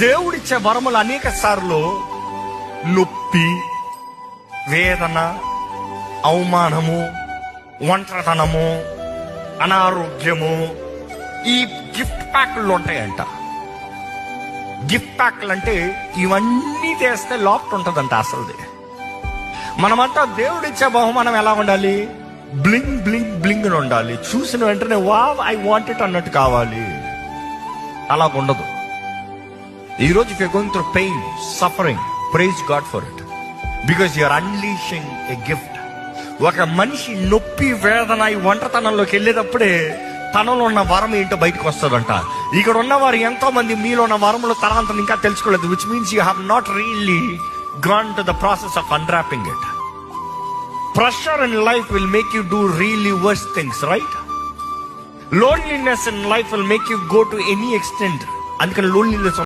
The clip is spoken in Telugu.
దేవుడిచ్చే వరములు అనేక సార్లు నొప్పి, వేదన, అవమానము, ఒంటరితనము, అనారోగ్యము, ఈ గిఫ్ట్ ప్యాక్లు ఉంటాయంట. గిఫ్ట్ ప్యాక్లు అంటే ఇవన్నీ చేస్తే లోపల ఉంటుందంట అసలుది. మనమంతా దేవుడిచ్చే బహుమానం ఎలా ఉండాలి? బ్లింగ్ బ్లింగ్ బ్లింగ్ అని ఉండాలి. చూసిన వెంటనే వావ్ ఐ వాంట్ ఇట్ అన్నట్టు కావాలి. అలా ఉండదు. ఈరోజు if you going through pain, suffering, praise God for it, because you are unleashing a gift. ఒక మనిషి నొప్పి, వేదన, ఈ ఒంటరితనంలోకి వెళ్ళేటప్పుడే తనలో ఉన్న వరం ఏంటో బయటకు వస్తుందంట. ఇక్కడ ఉన్నవారు ఎంతో మంది మీలో ఉన్న వరములు తనంత ఇంకా తెలుసుకోలేదు, which means you have not really gone to the process of unwrapping it. Pressure in life will make you do really worse things, right? Loneliness in life will make you go to any extent. అందుకని లోన్లీనెస్